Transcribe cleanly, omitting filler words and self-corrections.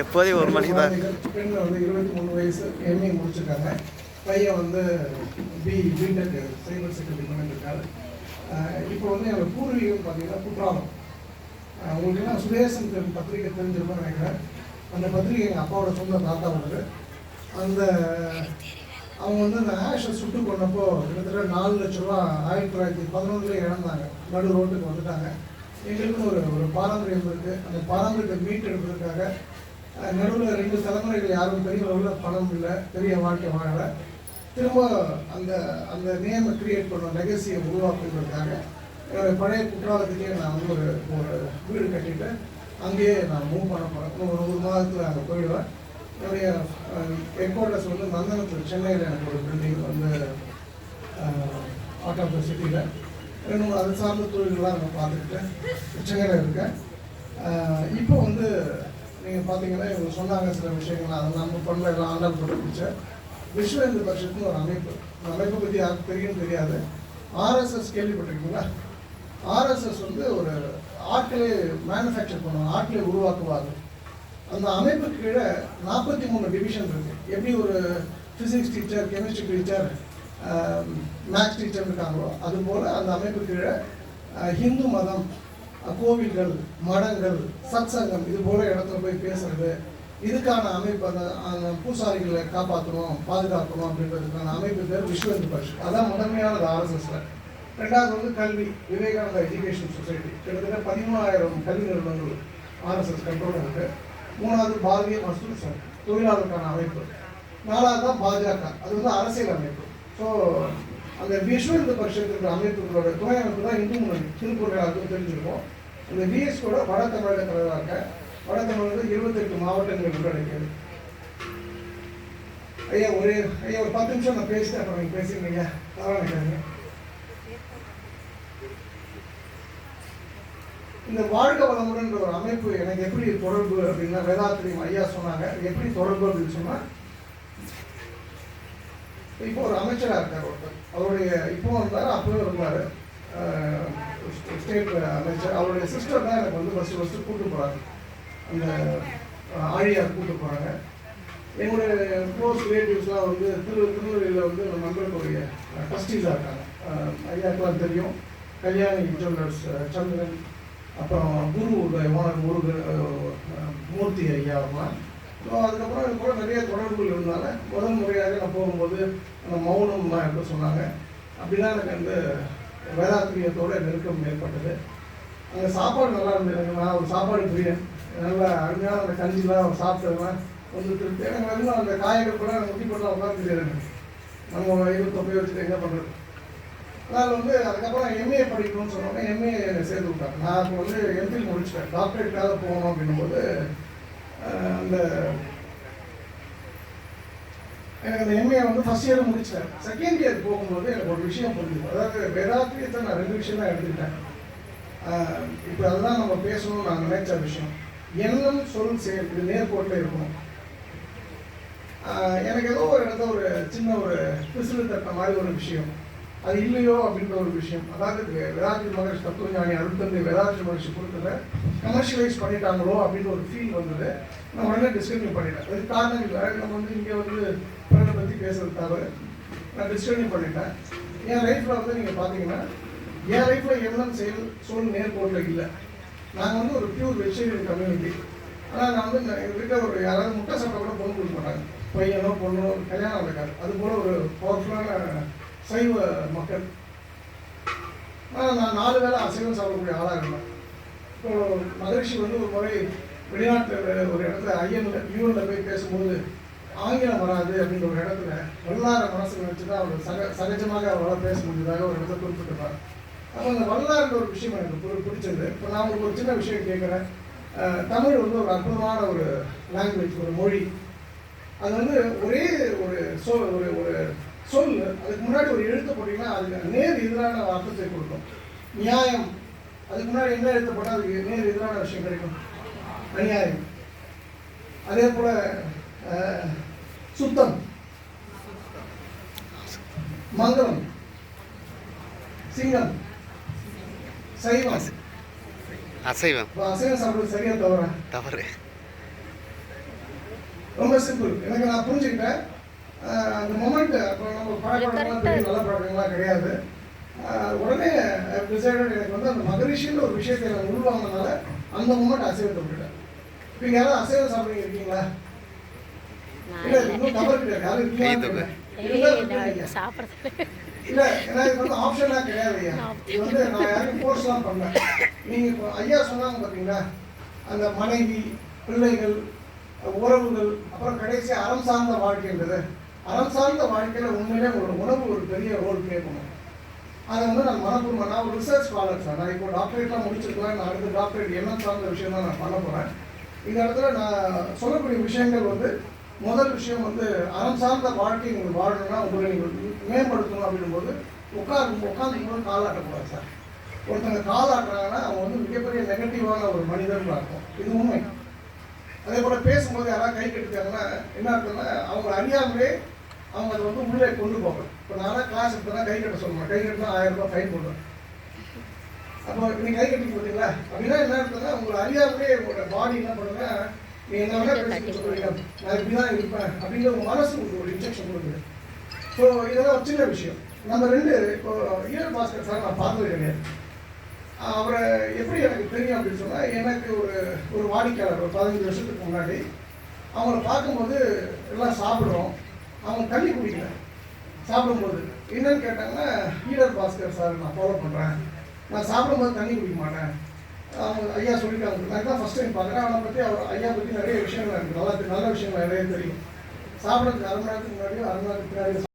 எப்போதையும் ஒரு மணி தான். பெண் வந்து 23 வயசு, எம்ஏ முடிச்சிருக்காங்க. பையன் வந்து பிடெக் சைபர் செக்யூரிட்டி பண்ணிட்டுருக்காரு. இப்போ வந்து என்னோட பூர்வீகம் பார்த்தீங்கன்னா குற்றாலம். உங்களுக்கு எல்லாம் சுதேசன் பத்திரிகை தெரிஞ்சிருக்கும்னு நினைக்கிறேன். அந்த பத்திரிகை எங்கள் அப்பாவோட சொந்த தாத்தாவோடது. அந்த அவங்க வந்து அந்த ஆஷை சுட்டு கொண்டப்போ கிட்டத்தட்ட 4 லட்ச ரூபா 1911 இழந்தாங்க. நடு ரோட்டுக்கு வந்துட்டாங்க. எங்களுக்கும் ஒரு பாரம்பரியம் இருக்குது. அந்த பாரம்பரியத்தை மீட்டு எடுப்பதற்காக நடுவில் 2 தலைமுறைகள் யாரும் பெரிய அளவில் பணம் இல்லை, பெரிய வாழ்க்கை வாழலை. திரும்ப அந்த நேமை கிரியேட் பண்ண லெகசியை உருவாக்குறதுக்காக என்னுடைய பழைய குற்றாலத்துக்கே நான் வந்து ஒரு வீடு கட்டிட்டு அங்கேயே நான் மூவ் பண்ண போகிறேன். ஒரு மாதத்தில் அங்கே போயிடுவேன். என்னுடைய ஹெட் குவார்ட்டர்ஸ் வந்து நந்தனத்தில், சென்னையில் எனக்கு ஒரு பில்டிங் வந்து அவுட் ஆஃப் த சிட்டியில் இன்னும் அது சார்ந்த தொழில்கள்லாம் நான் பார்த்துக்கிட்டு சென்னையில் இருக்கேன். இப்போ வந்து நீங்கள் பார்த்தீங்கன்னா இவங்க சொன்னாங்க சில விஷயங்கள், அதை நம்ம பண்ணல, எல்லாம் ஆண்டாள் போட்டு பிடிச்சேன். விஸ்வ இந்து பரிஷத்துன்னு ஒரு அமைப்பு. அந்த அமைப்பை பற்றி யாருக்கு தெரியும் தெரியாது. ஆர்எஸ்எஸ் கேள்விப்பட்டிருக்கீங்களா? ஆர்எஸ்எஸ் வந்து ஒரு ஆட்களே மேனுஃபேக்சர் பண்ணுவாங்க, ஆட்களே உருவாக்குவாங்க. அந்த அமைப்புக்கு கீழே 43 டிவிஷன் இருக்குது. எப்படி ஒரு physics teacher, chemistry teacher, maths teacher இருக்காங்களோ அதுபோல் அந்த அமைப்பு கீழே ஹிந்து மதம், கோவில்கள், மடங்கள், சத் சங்கம் இது போல இடத்துல போய் பேசுறது, இதுக்கான அமைப்பு அந்த பூசாரிகளை காப்பாற்றணும், பாதுகாக்கணும் அப்படின்றதுக்கான அமைப்பு பேர் விஸ்வ இந்து பரிஷத். அதான் முதன்மையானது ஆர்எஸ்எஸ்ல. ரெண்டாவது வந்து கல்வி, விவேகானந்தா எஜுகேஷன் சொசைட்டி. கிட்டத்தட்ட 13,000 கல்வி நிறுவனங்கள் ஆர்எஸ்எஸ் கண்ட்ரோல் இருக்கு. மூணாவது பாரதிய மசூர் சங்கம், தொழிலாளருக்கான அமைப்பு. நாலாவது தான் பாஜக, அது வந்து அரசியல் அமைப்பு. ஸோ அந்த விஸ்வ இந்து பரிஷத்துக்கு அமைப்புகளோட துணை அமைப்பு தான் இந்து முன்னணி. திருப்பூர் எல்லாருக்கும் தெரிஞ்சிருக்கும். அந்த விஎஸ்கோட வட தமிழக தலைவராக இருக்க. வட தமிழகத்தில் 28 மாவட்டங்கள் உள்ளடக்கியது. ஐயா ஒரு 10 நிமிஷம் நான் பேசிட்டேன், அப்புறம் நீங்கள் பேசுறீங்க. தவறான இந்த வாழ்க வளமுடன் ஒரு அமைப்பு எனக்கு எப்படி தொடர்பு அப்படின்னா, வேதாத்திரி ஐயா சொன்னாங்க எப்படி தொடர்பு அப்படின்னு சொன்னால், இப்போ ஒரு அமைச்சராக இருக்கார் ஒருத்தர். அவருடைய இப்போ இருந்தார், அப்பவும் இருந்தார், ஸ்டேட் அமைச்சர். அவருடைய சிஸ்டர் தான் எனக்கு வந்து ஃபஸ்ட்டு கூப்பிட்டு போகிறாங்க. அந்த ஆழியார் கூப்பிட்டு போகிறாங்க. என்னுடைய க்ளோஸ் ரிலேட்டிவ்ஸ்லாம் வந்து திருநெல்வேலியில் வந்து நம்ம நண்பர்களுடைய ட்ரஸ்டீஸாக இருக்காங்க. ஐயாக்கெல்லாம் தெரியும். கல்யாணி ஜுவல்லர்ஸ் சந்திரன், அப்புறம் குரு ஓனர் மூர்த்தி ஐயா அவங்களாம். ஸோ அதுக்கப்புறம் இது கூட நிறைய தொடர்புகள் இருந்தால முதல் முறையாக நான் போகும்போது அந்த மௌனம்லாம் இருக்க சொன்னாங்க. அப்படிதான் எனக்கு வந்து வேதாத்திரியத்தோட நெருக்கம் ஏற்பட்டது. அங்கே சாப்பாடு நல்லா இருந்தது. நான் ஒரு சாப்பாடு பிரியன். நல்லா அருமையான அந்த கஞ்சிலாம் சாப்பிட்டதுலாம் வந்து திருப்பி எனக்கு வந்து அந்த காய்கறி கூட முட்டி போட்டு உட்காந்து தெரியாது. நம்ம இது தொப்பை வச்சுட்டு என்ன பண்ணுறது. அதனால் வந்து அதுக்கப்புறம் எம்ஏ படிக்கணும்னு சொன்னோன்னே எம்ஏ சேர்த்து விட்டாங்க. நான் இப்போ வந்து எம்பில் முடிச்சிட்டேன். டாக்டரேட்டுக்காக போகணும் அப்படின்னும்போது அந்த எனக்கு அந்த எம்ஏ வந்து ஃபஸ்ட் இயர் முடிச்சிட்டேன். செகண்ட் இயர் போகும்போது எனக்கு ஒரு விஷயம் புரிஞ்சுது. அதாவது வேதாத்திரியத்தை நான் 2 விஷயம் தான் எடுத்துக்கிட்டேன். இப்போ அதுதான் நம்ம பேசணும்னு நான் நினைச்ச விஷயம். எண்ணம், சொல், செயல் இது நேர்கோட்டில் இருக்கணும். எனக்கு ஏதோ ஒரு இடத்துல ஒரு சின்ன ஒரு பிசிறு தட்ட மாதிரி ஒரு விஷயம் அது இல்லையோ அப்படின்ற ஒரு விஷயம். அதாவது வேதாத்ரி மகர்ஷி தத்துவஞானி அருட்தந்தை வேதாத்ரி மகர்ஷி கொடுத்ததை கமர்ஷியலைஸ் பண்ணிட்டாங்களோ அப்படின்னு ஒரு ஃபீல் வந்தது. நான் உடனே டிஸ்கன்டினியூ பண்ணிட்டேன். அதுக்கு காரணம் இல்லை, நம்ம வந்து இங்கே வந்து பிறனை பற்றி பேசுறது தவிர நான் டிஸ்கன்டினியூ பண்ணிட்டேன். என் லைஃப்பில் வந்து நீங்கள் பார்த்தீங்கன்னா என் லைஃப்பில் எண்ணம், செயல், சொல் நேர்கோட்டில் இல்லை. நாங்கள் வந்து ஒரு பியூர் வெஜிடேரியன் கம்யூனிட்டி. ஆனால் நான் வந்து எங்கள் வீட்டில் ஒரு யாராவது முட்டை சாப்பிட்டா கூட பொண்ணு கொடுக்க மாட்டாங்க. பையனோ பொண்ணோ கல்யாணம் நடக்காது. அதுபோல் ஒரு பவர்ஃபுல்லான சைவ மக்கள். ஆனால் நான் 4 வேளை அசைவம் சாப்பிடக்கூடிய ஆளாக இருந்தேன். இப்போ மகரிஷி வந்து ஒரு முறை வெளிநாட்டில் ஒரு இடத்துல யூனில் போய் பேசும்போது ஆங்கிலம் வராது அப்படின்ற ஒரு இடத்துல வல்லார மனசு வச்சு தான் அவர் சகஜமாக அவரால் பேச முடிஞ்சதாக ஒரு இடத்துல குறிப்பிட்டிருப்பார். அப்போ அந்த வல்லாறுன்ற ஒரு விஷயம் எனக்கு பிடிச்சது. இப்போ நான் உங்களுக்கு ஒரு சின்ன விஷயம் கேட்குறேன். தமிழ் வந்து ஒரு அற்புதமான ஒரு லாங்குவேஜ், ஒரு மொழி. அது வந்து ஒரே ஒரு சொல் அதுக்கு முன்னாடி ஒரு எழுத்து போட்டிங்கன்னா அதுக்கு நேர் எதிரான அர்த்தத்தை கொடுக்கும். நியாயம் அதுக்கு முன்னாடி என்ன எழுத்து போட்டால் அதுக்கு நேர் எதிரான விஷயம் கிடைக்கும், அநியாயம். அதே போல் சுத்தம், மங்களம், சிங்கம், சைவம், அசைவம். அசைவம் சாப்பிடுறது சரியா தவறு. ரொம்ப சிம்பிள். எனக்கு நான் புரிஞ்சுக்கிட்டேன். அந்த மொமெண்ட் அப்போ நம்ம பழக்கம்லாம் பெரிய நல்ல பழக்கங்கள்லாம் கிடையாது. உடனே டிசைடட் எனக்கு வந்து அந்த மகரிஷின்னு ஒரு விஷயத்தை நான் உள்வாங்கினால அந்த மொமெண்ட் அசைவத்தை விட்டுட்டேன். இப்போ யாராவது அசைவம் சாப்பிடுங்க இருக்கீங்களா? இல்லை இன்னும் தவறு கிடையாது. யாரும் இருக்கீங்களா? இல்லை ஏன்னா இது வந்து ஆப்ஷனாக கிடையாது ஐயா. இது வந்து நான் யாரும் ஃபோர்ஸ்லாம் பண்ணேன். நீங்கள் இப்போ ஐயா சொன்னாங்க பார்த்தீங்களா, அந்த மனைவி, பிள்ளைகள், உறவுகள், அப்புறம் கடைசி அறம் சார்ந்த வாழ்க்கைன்றது. அறம் சார்ந்த வாழ்க்கையில் உண்மையிலே உங்களோட உணவு ஒரு பெரிய ரோல் ப்ளே பண்ணும். அதை வந்து நான் மனப்பூர்வமாக நான் ஒரு ரிசர்ச் ஸ்காலர் சார். நான் இப்போ டாக்டரேட்லாம் முடிச்சிருக்கேன். நான் அடுத்த டாக்டரேட் என்ன சார்ந்த விஷயம் தான் நான் பண்ண போகிறேன். இந்த இடத்துல நான் சொல்லக்கூடிய விஷயங்கள் வந்து முதல் விஷயம் வந்து அறம் சார்ந்த வாழ்க்கை நீங்கள் வாழணும்னா உங்களை நீங்கள் மேம்படுத்தணும் அப்படின்போது உட்காந்துக்கும்போது காலாட்டக்கூடாது சார். ஒருத்தங்க காலாட்டுறாங்கன்னா அவங்க வந்து மிகப்பெரிய நெகட்டிவான ஒரு மனிதர்கள் அர்த்தம். இது உண்மை. அதே போல் பேசும்போது யாராவது கை கட்டிட்டாங்கன்னா என்ன அர்த்தம்னா அவங்க அறியாமலே அவங்க அதை வந்து உள்ளே கொண்டு போகணும். இப்போ நானாக கிளாஸ் எடுத்தோன்னா கை கட்ட சொல்லணும். கை கட்டினா 1000 ரூபாய் ஃபைன் போடுவேன். அப்போ நீங்கள் கை கட்டி பார்த்தீங்களா அப்படின்னா என்ன அர்த்தம்னா உங்களை அறியாமலே உங்களோட பாடி என்ன பண்ணுன்னா நீ என்ன வேணா பேசிட்டு சொல்லுவீங்க, நான் இப்படி தான் இருப்பேன் அப்படிங்கிற உங்கள் மனசு உங்களுக்கு ஒரு இன்ஜெக்ஷன் கொடுக்குது. ஸோ இதெல்லாம் ஒரு சின்ன விஷயம். நம்ம 2 இப்போ ஈழ பாஸ்கர் சார் நான் பார்த்தது கிடையாது. அவரை எப்படி எனக்கு தெரியும் அப்படின்னு சொன்னால் எனக்கு ஒரு வாடிக்கையாளர் ஒரு 15 வருஷத்துக்கு முன்னாடி அவங்கள பார்க்கும்போது எல்லாம் சாப்பிடுவோம். அவங்க தண்ணி குடிக்கல சாப்பிடும்போது. என்னன்னு கேட்டாங்கன்னா ஈழர் பாஸ்கர் சார் நான் ஃபாலோ பண்ணுறேன், நான் சாப்பிடும்போது தண்ணி குடிக்க மாட்டேன். அவங்க ஐயா சொல்லிட்டாங்க. நான் தான் ஃபஸ்ட் டைம் பார்க்குறேன். அவனை பற்றி ஐயா பற்றி நிறைய விஷயங்கள் எனக்கு நல்ல விஷயங்கள் நிறைய தெரியும். சாப்பிட்றதுக்கு 1/2 மணி நேரத்துக்கு முன்னாடியும் 1/2 மணி நேரத்துக்கு பின்னாடி